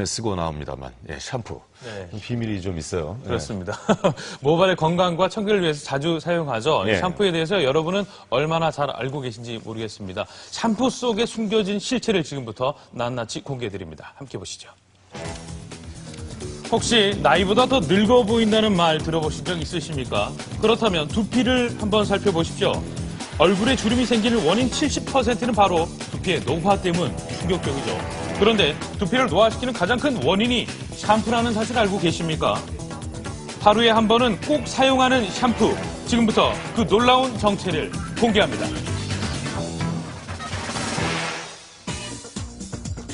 쓰고 나옵니다만, 예, 샴푸. 네. 비밀이 좀 있어요. 그렇습니다. 모발의 건강과 청결을 위해서 자주 사용하죠. 예. 샴푸에 대해서 여러분은 얼마나 잘 알고 계신지 모르겠습니다. 샴푸 속에 숨겨진 실체를 지금부터 낱낱이 공개해드립니다. 함께 보시죠. 혹시 나이보다 더 늙어 보인다는 말 들어보신 적 있으십니까? 그렇다면 두피를 한번 살펴보십시오. 얼굴에 주름이 생기는 원인 70%는 바로 두피의 노화 때문. 충격적이죠. 그런데 두피를 노화시키는 가장 큰 원인이 샴푸라는 사실 알고 계십니까? 하루에 한 번은 꼭 사용하는 샴푸. 지금부터 그 놀라운 정체를 공개합니다.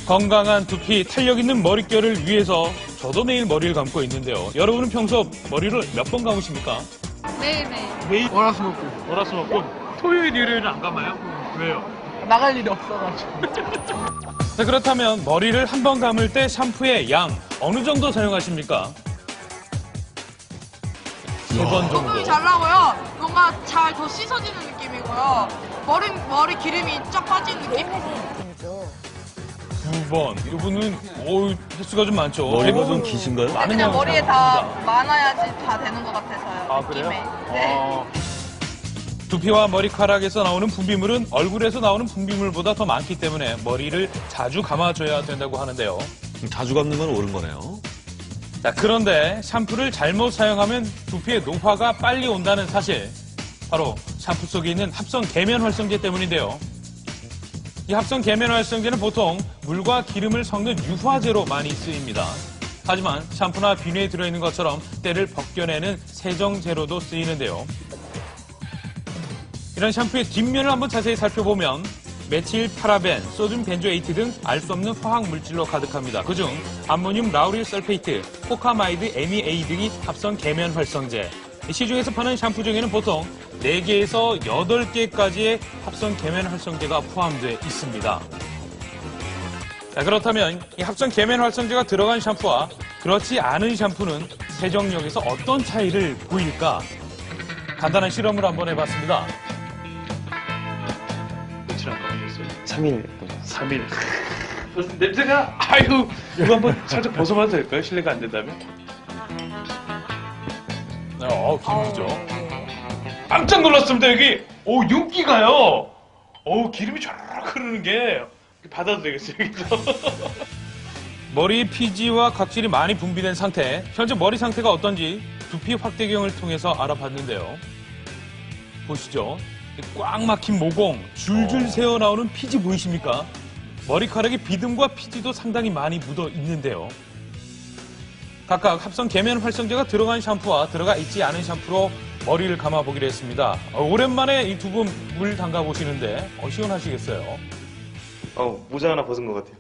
건강한 두피, 탄력 있는 머릿결을 위해서 저도 매일 머리를 감고 있는데요. 여러분은 평소 머리를 몇 번 감으십니까? 매일매일. 매일? 월화수목금. 월화수목금. 토요일, 일요일은 안 감아요? 왜요? 나갈 일이 없어가지고. 자, 그렇다면 머리를 한 번 감을 때 샴푸의 양 어느 정도 사용하십니까? 3번 정도. 거품이 잘 나고요. 뭔가 잘 더 씻어지는 느낌이고요. 머리 기름이 쫙 빠지는 느낌? 2번. 이분은 횟수가 좀 많죠. 머리가 좀 기신가요? 근데 많은 그냥 양을 머리에 다 사용합니다. 많아야지 다 되는 것 같아서요. 아, 그래요? 느낌에. 네. 두피와 머리카락에서 나오는 분비물은 얼굴에서 나오는 분비물보다 더 많기 때문에 머리를 자주 감아줘야 된다고 하는데요. 자주 감는 건 옳은 거네요. 자, 그런데 샴푸를 잘못 사용하면 두피의 노화가 빨리 온다는 사실. 바로 샴푸 속에 있는 합성 계면 활성제 때문인데요. 이 합성 계면 활성제는 보통 물과 기름을 섞는 유화제로 많이 쓰입니다. 하지만 샴푸나 비누에 들어있는 것처럼 때를 벗겨내는 세정제로도 쓰이는데요. 이런 샴푸의 뒷면을 한번 자세히 살펴보면 메틸 파라벤, 소듐 벤조에이트 등 알 수 없는 화학 물질로 가득합니다. 그중 암모늄 라우릴 설페이트, 포카마이드 MEA 등이 합성 계면 활성제. 시중에서 파는 샴푸 중에는 보통 4개에서 8개까지의 합성 계면 활성제가 포함되어 있습니다. 자, 그렇다면 이 합성 계면 활성제가 들어간 샴푸와 그렇지 않은 샴푸는 세정력에서 어떤 차이를 보일까? 간단한 실험을 한번 해봤습니다. 며칠 안 걸렸어요? 3일. 3일. 벌써 냄새가, 이거 한번 살짝 벗어봐도 될까요? 실례가 안 된다면? 기름이죠. 깜짝 놀랐습니다, 여기. 윤기가요. 기름이 쫙 흐르는 게. 받아도 되겠어요, 여기서. 머리 피지와 각질이 많이 분비된 상태. 현재 머리 상태가 어떤지 두피 확대경을 통해서 알아봤는데요. 보시죠. 꽉 막힌 모공, 줄줄 새어나오는 피지 보이십니까? 머리카락에 비듬과 피지도 상당히 많이 묻어 있는데요. 각각 합성 계면 활성제가 들어간 샴푸와 들어가 있지 않은 샴푸로 머리를 감아보기로 했습니다. 오랜만에 이 두 분 물 담가 보시는데 시원하시겠어요? 모자 하나 벗은 것 같아요.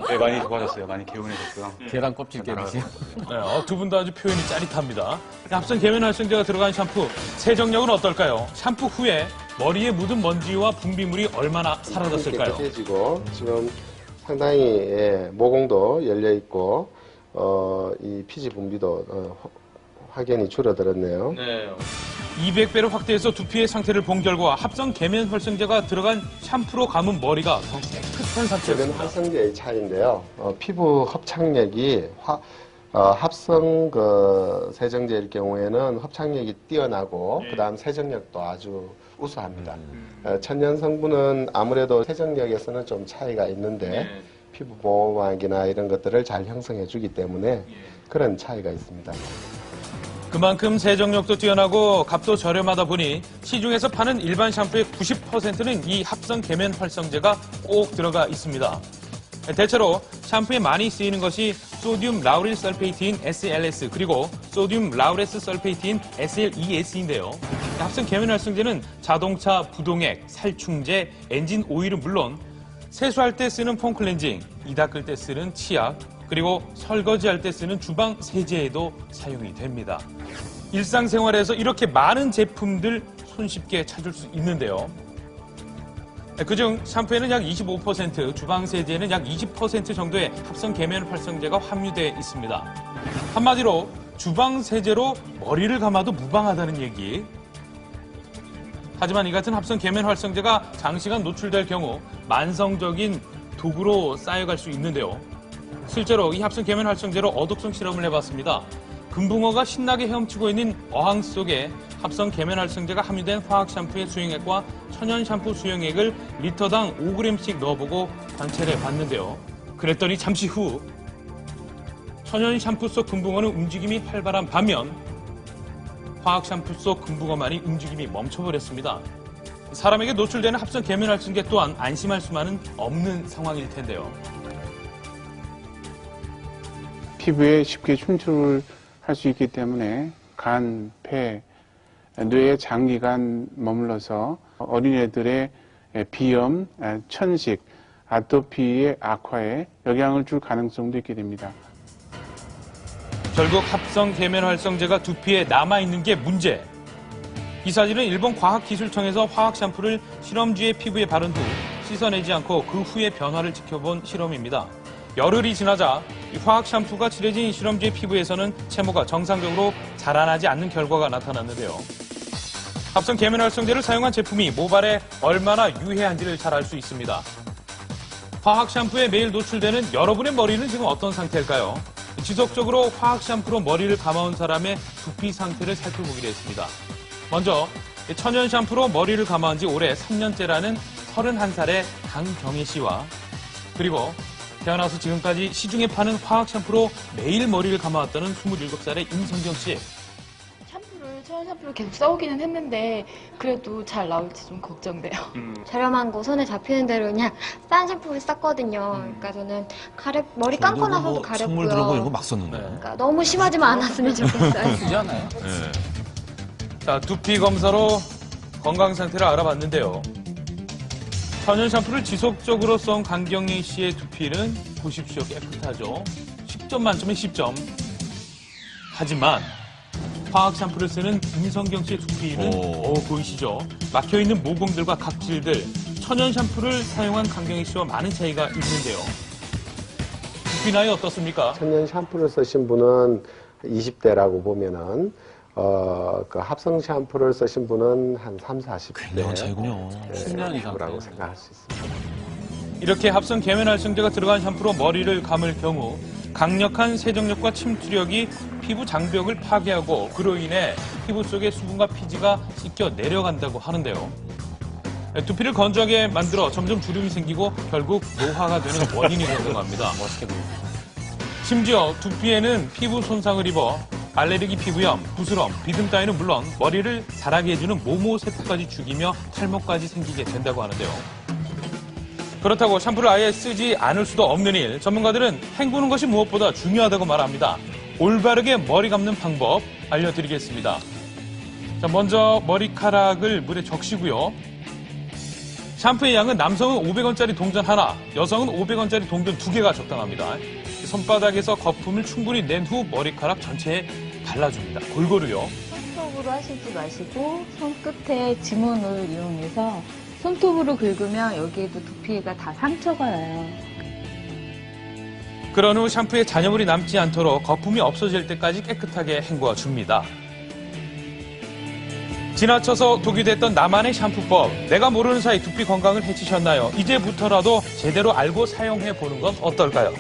네, 많이 좋아졌어요. 많이 개운해졌고요. 계란 껍질 깨듯이. 네, 두 분 다 아주 표현이 짜릿합니다. 합성 계면 활성제가 들어간 샴푸, 세정력은 어떨까요? 샴푸 후에 머리에 묻은 먼지와 분비물이 얼마나 사라졌을까요? 깨끗해지고 지금 상당히 모공도 열려 있고 이 피지 분비도 확연히 줄어들었네요. 네. 200배로 확대해서 두피의 상태를 본 결과 합성 계면 활성제가 들어간 샴푸로 감은 머리가 더 깨끗한 이건 상태였습니다. 활성제의 차이인데요. 피부 흡착력이 합성 세정제일 경우에는 흡착력이 뛰어나고 그다음 세정력도 아주 우수합니다. 천연 성분은 아무래도 세정력에서는 좀 차이가 있는데 피부 보호막이나 이런 것들을 잘 형성해 주기 때문에 그런 차이가 있습니다. 그만큼 세정력도 뛰어나고 값도 저렴하다 보니 시중에서 파는 일반 샴푸의 90%는 이 합성 계면 활성제가 꼭 들어가 있습니다. 대체로 샴푸에 많이 쓰이는 것이 소듐 라우릴 설페이트인 SLS 그리고 소듐 라우레스 설페이트인 SLES인데요. 합성 계면 활성제는 자동차 부동액, 살충제, 엔진 오일은 물론 세수할 때 쓰는 폼클렌징, 이 닦을 때 쓰는 치약, 그리고 설거지할 때 쓰는 주방 세제에도 사용이 됩니다. 일상생활에서 이렇게 많은 제품들 손쉽게 찾을 수 있는데요. 그중 샴푸에는 약 25%, 주방 세제에는 약 20% 정도의 합성 계면 활성제가 함유되어 있습니다. 한마디로 주방 세제로 머리를 감아도 무방하다는 얘기. 하지만 이 같은 합성 계면 활성제가 장시간 노출될 경우 만성적인 독으로 쌓여갈 수 있는데요. 실제로 이 합성 계면 활성제로 어독성 실험을 해봤습니다. 금붕어가 신나게 헤엄치고 있는 어항 속에 합성 계면 활성제가 함유된 화학 샴푸의 수용액과 천연 샴푸 수용액을 리터당 5g씩 넣어보고 관찰해 봤는데요. 그랬더니 잠시 후 천연 샴푸 속 금붕어는 움직임이 활발한 반면 화학 샴푸 속 금붕어만이 움직임이 멈춰버렸습니다. 사람에게 노출되는 합성 계면 활성제 또한 안심할 수만은 없는 상황일 텐데요. 피부에 쉽게 침투를 할 수 있기 때문에 간, 폐, 뇌에 장기간 머물러서 어린애들의 비염, 천식, 아토피의 악화에 영향을 줄 가능성도 있게 됩니다. 결국 합성 계면 활성제가 두피에 남아있는 게 문제. 이 사진은 일본 과학기술청에서 화학 샴푸를 실험쥐의 피부에 바른 후 씻어내지 않고 그 후의 변화를 지켜본 실험입니다. 열흘이 지나자 이 화학 샴푸가 칠해진 실험쥐의 피부에서는 채모가 정상적으로 자라나지 않는 결과가 나타났는데요. 합성 계면 활성제를 사용한 제품이 모발에 얼마나 유해한지를 잘 알 수 있습니다. 화학 샴푸에 매일 노출되는 여러분의 머리는 지금 어떤 상태일까요? 지속적으로 화학 샴푸로 머리를 감아온 사람의 두피 상태를 살펴보기로 했습니다. 먼저 천연 샴푸로 머리를 감아온 지 올해 3년째라는 31살의 강경혜 씨와 그리고 태어나서 지금까지 시중에 파는 화학 샴푸로 매일 머리를 감아왔다는 27살의 임성경 씨. 천연 샴푸를 계속 써오기는 했는데 그래도 잘 나올지 좀 걱정돼요. 저렴한 거 손에 잡히는 대로 그냥 싼 샴푸를 썼거든요. 그러니까 저는 머리 감고 나서도 가렵고요. 선물 들어고 이런 거 막 썼는데. 그러니까 너무 심하지만 않았으면 좋겠어요. 되지 않아요? 네. 자, 두피 검사로 건강 상태를 알아봤는데요. 천연 샴푸를 지속적으로 써온 강경희 씨의 두피는 보십시오. 깨끗하죠. 10점 만점에 10점. 하지만 화학 샴푸를 쓰는 임성경 씨의 두피는 보이시죠? 막혀있는 모공들과 각질들. 천연 샴푸를 사용한 강경희 씨와 많은 차이가 있는데요. 두피 나이 어떻습니까? 천연 샴푸를 쓰신 분은 20대라고 보면은 그 합성 샴푸를 쓰신 분은 한 3, 40대. 굉장한 차이군요. 10년 이상 라고 차이. 생각할 수 있습니다. 이렇게 합성 계면 활성제가 들어간 샴푸로 머리를 감을 경우 강력한 세정력과 침투력이 피부 장벽을 파괴하고 그로 인해 피부 속의 수분과 피지가 씻겨 내려간다고 하는데요. 두피를 건조하게 만들어 점점 주름이 생기고 결국 노화가 되는 원인이 된다고 합니다. 멋있게 보입니다. 심지어 두피에는 피부 손상을 입어 알레르기 피부염, 부스럼, 비듬 따위는 물론 머리를 자라게 해주는 모모세포까지 죽이며 탈모까지 생기게 된다고 하는데요. 그렇다고 샴푸를 아예 쓰지 않을 수도 없는 일, 전문가들은 헹구는 것이 무엇보다 중요하다고 말합니다. 올바르게 머리 감는 방법 알려드리겠습니다. 자, 먼저 머리카락을 물에 적시고요. 샴푸의 양은 남성은 500원짜리 동전 하나, 여성은 500원짜리 동전 2개가 적당합니다. 손바닥에서 거품을 충분히 낸 후 머리카락 전체에 발라줍니다. 골고루요. 손톱으로 하시지 마시고 손끝에 지문을 이용해서 손톱으로 긁으면 여기에도 두피가 다 상처가 나요. 그런 후 샴푸에 잔여물이 남지 않도록 거품이 없어질 때까지 깨끗하게 헹궈 줍니다. 지나쳐서 독이 됐던 나만의 샴푸법. 내가 모르는 사이 두피 건강을 해치셨나요? 이제부터라도 제대로 알고 사용해 보는 건 어떨까요?